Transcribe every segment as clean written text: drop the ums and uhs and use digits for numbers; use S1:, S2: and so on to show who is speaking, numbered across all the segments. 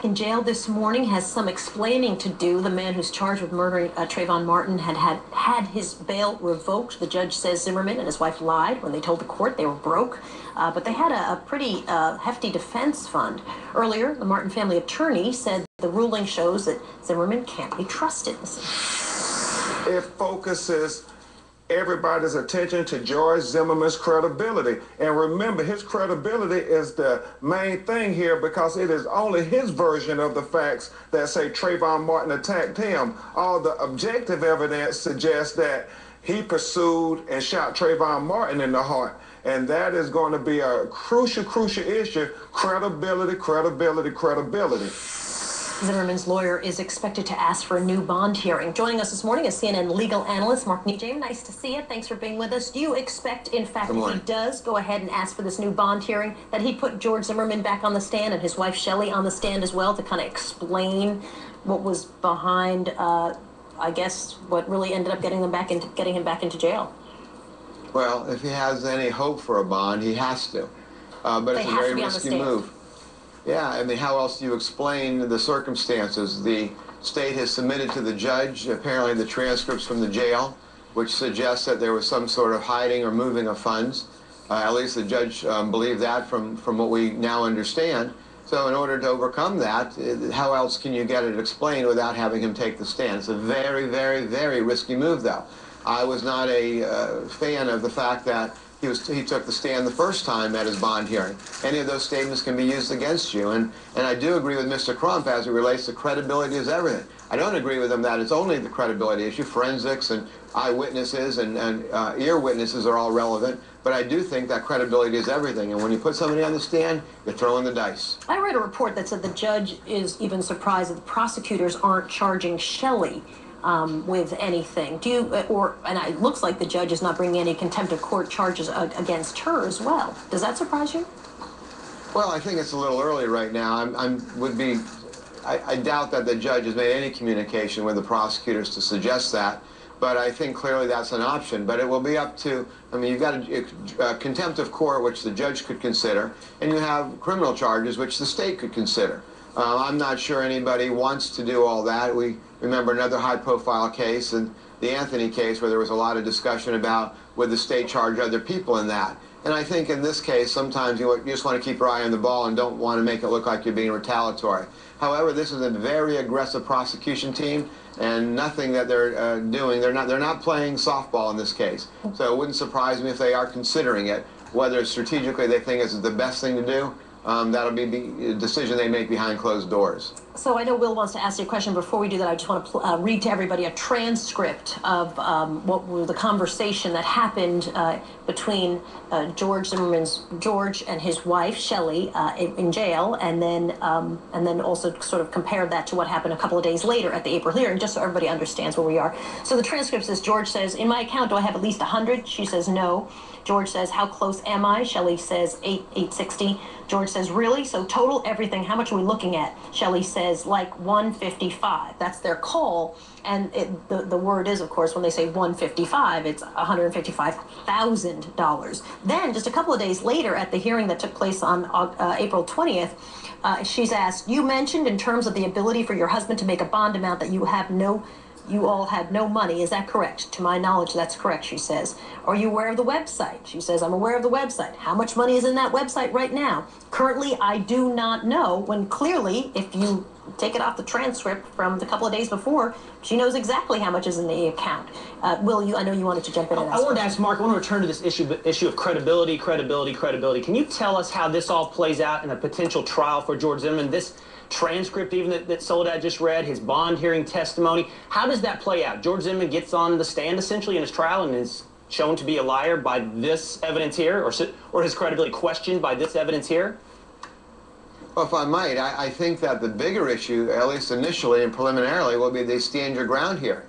S1: In jail this morning, has some explaining to do. The man who's charged with murdering Trayvon Martin had his bail revoked. The judge says Zimmerman and his wife lied when they told the court they were broke, but they had a pretty hefty defense fund. Earlier, the Martin family attorney said the ruling shows that Zimmerman can't be trusted.
S2: It focuses everybody's attention to George Zimmerman's credibility. And remember, his credibility is the main thing here because it is only his version of the facts that say Trayvon Martin attacked him. All the objective evidence suggests that he pursued and shot Trayvon Martin in the heart. And that is going to be a crucial issue. Credibility, credibility, credibility.
S1: Zimmerman's lawyer is expected to ask for a new bond hearing. Joining us this morning is CNN legal analyst Mark Nijame. Nice to see you. Thanks for being with us. Do you expect, in fact, if he does go ahead and ask for this new bond hearing, that he'd put George Zimmerman back on the stand and his wife Shelley on the stand as well to kind of explain what was behind, I guess, what really ended up getting him back into jail?
S3: Well, if he has any hope for a bond, he has to. But it's a very risky move. Yeah, I mean, how else do you explain the circumstances? The state has submitted to the judge, apparently, the transcripts from the jail, which suggests that there was some sort of hiding or moving of funds. At least the judge believed that from what we now understand. So in order to overcome that, how else can you get it explained without having him take the stand? It's a very, very, very risky move, though. I was not a fan of the fact that he took the stand the first time at his bond hearing. Any of those statements can be used against you. And I do agree with Mr. Crump as it relates to credibility is everything. I don't agree with him that it's only the credibility issue. Forensics and eyewitnesses and ear witnesses are all relevant. But I do think that credibility is everything. And when you put somebody on the stand, you're throwing the dice.
S1: I read a report that said the judge is even surprised that the prosecutors aren't charging Shelley with anything. Do you, and it looks like the judge is not bringing any contempt of court charges against her as well. Does that surprise you?
S3: Well, I think it's a little early right now. I doubt that the judge has made any communication with the prosecutors to suggest that, but I think clearly that's an option. But it will be up to, I mean, you've got a contempt of court, which the judge could consider, and you have criminal charges, which the state could consider. I'm not sure anybody wants to do all that. We remember another high-profile case, and the Anthony case, where there was a lot of discussion about would the state charge other people in that. And I think in this case, sometimes you just want to keep your eye on the ball and don't want to make it look like you're being retaliatory. However, this is a very aggressive prosecution team, and nothing that they're doing, they're not playing softball in this case. So it wouldn't surprise me if they are considering it. Whether strategically they think it's the best thing to do, that'll be the decision they make behind closed doors.
S1: So I know Will wants to ask you a question. Before we do that, I just want to read to everybody a transcript of the conversation that happened between George and his wife Shelley in jail, and then also sort of compare that to what happened a couple of days later at the April hearing, just so everybody understands where we are. So the transcript says, George says, "In my account, do I have at least 100? She says, "No." George says, "How close am I?" Shelley says, 860. George says, "Really? So total everything, how much are we looking at?" Shelley says, "Like 155. That's their call. And the word is, of course, when they say 155, it's $155,000. Then, just a couple of days later, at the hearing that took place on April 20th, she's asked, "You mentioned in terms of the ability for your husband to make a bond amount that you all had no money. Is that correct?" "To my knowledge, that's correct," she says. "Are you aware of the website?" She says, "I'm aware of the website." "How much money is in that website right now?" "Currently, I do not know," when clearly, if you take it off the transcript from the couple of days before, she knows exactly how much is in the account. Will, I know you wanted to jump in and ask.
S4: I wanted to ask Mark, I want to return to this issue of credibility. Can you tell us how this all plays out in a potential trial for George Zimmerman? This transcript even that Soledad just read, his bond hearing testimony, how does that play out? George Zimmerman gets on the stand essentially in his trial and is shown to be a liar by this evidence here, or his credibility questioned by this evidence here?
S3: Well, if I might, I think that the bigger issue, at least initially and preliminarily, will be the stand your ground hearing.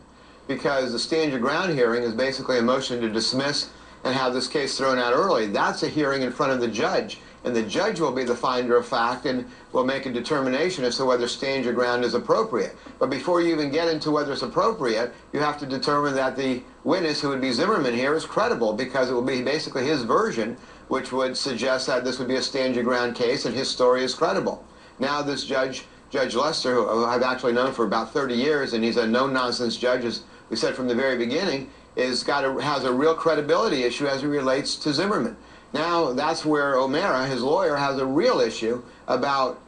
S3: Because the stand your ground hearing is basically a motion to dismiss and have this case thrown out early. That's a hearing in front of the judge. And the judge will be the finder of fact and will make a determination as to whether stand your ground is appropriate. But before you even get into whether it's appropriate, you have to determine that the witness, who would be Zimmerman here, is credible, because it will be basically his version, which would suggest that this would be a stand your ground case and his story is credible. Now this judge Judge Lester, who I've actually known for about 30 years, and he's a no-nonsense judge, as we said from the very beginning, has a real credibility issue as it relates to Zimmerman. Now that's where O'Mara, his lawyer, has a real issue about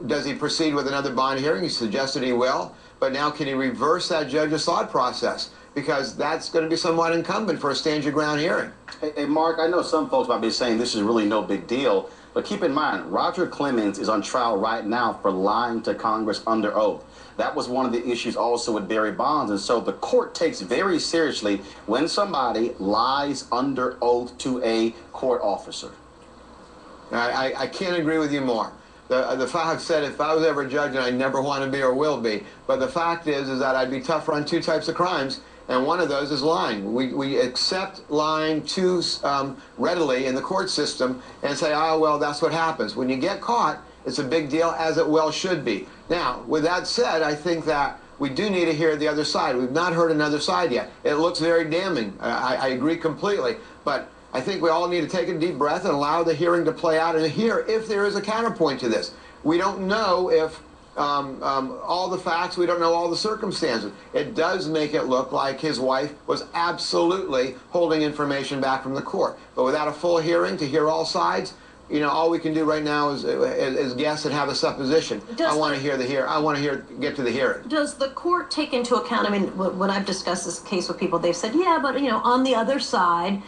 S3: does he proceed with another bond hearing. He suggested he will, but now can he reverse that judge's thought process? Because that's going to be somewhat incumbent for a stand-your-ground hearing.
S5: Hey, Mark, I know some folks might be saying this is really no big deal, but keep in mind, Roger Clemens is on trial right now for lying to Congress under oath. That was one of the issues also with Barry Bonds, and so the court takes very seriously when somebody lies under oath to a court officer.
S3: I can't agree with you more. The fact said, if I was ever a judge, and I never want to be or will be, but the fact is that I'd be tougher on two types of crimes, and one of those is lying. We accept lying too readily in the court system and say, oh, well, that's what happens. When you get caught, it's a big deal, as it well should be. Now, with that said, I think that we do need to hear the other side. We've not heard another side yet. It looks very damning. I agree completely, but I think we all need to take a deep breath and allow the hearing to play out and hear if there is a counterpoint to this. We don't know if all the facts, we don't know all the circumstances. It does make it look like his wife was absolutely holding information back from the court. But without a full hearing to hear all sides, you know, all we can do right now is guess and have a supposition. I want to hear get to the hearing.
S1: Does the court take into account, I mean, when I've discussed this case with people, they've said, yeah, but, you know, on the other side,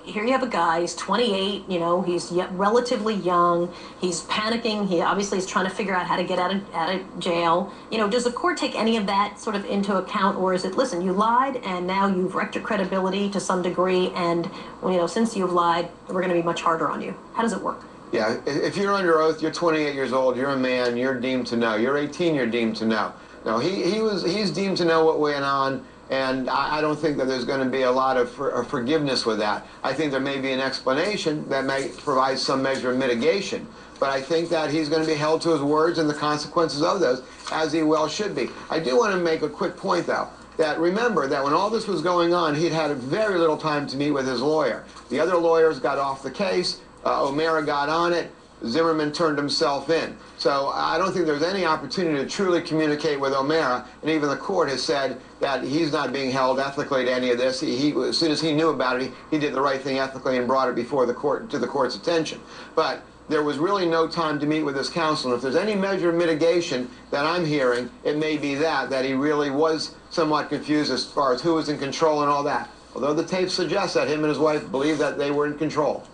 S1: here you have a guy, he's 28, you know, he's relatively young, he's panicking, he obviously is trying to figure out how to get out of jail. You know, does the court take any of that sort of into account, or is it, listen, you lied and now you've wrecked your credibility to some degree, and, you know, since you've lied, we're going to be much harder on you? How does it work?
S3: Yeah, if you're under oath, you're 28 years old, you're a man, you're deemed to know. You're 18, you're deemed to know. No, he's deemed to know what went on. And I don't think that there's going to be a lot of forgiveness with that. I think there may be an explanation that may provide some measure of mitigation. But I think that he's going to be held to his words and the consequences of those, as he well should be. I do want to make a quick point, though, that remember that when all this was going on, he'd had very little time to meet with his lawyer. The other lawyers got off the case. O'Mara got on it. Zimmerman turned himself in. So I don't think there's any opportunity to truly communicate with O'Mara, and even the court has said that he's not being held ethically to any of this. As soon as he knew about it, he did the right thing ethically and brought it before the court, to the court's attention. But there was really no time to meet with his counsel. And if there's any measure of mitigation that I'm hearing, it may be that he really was somewhat confused as far as who was in control and all that. Although the tape suggests that him and his wife believe that they were in control.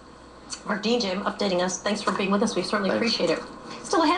S1: Mark Dean, Jim, updating us. Thanks for being with us. We certainly appreciate it. Still ahead.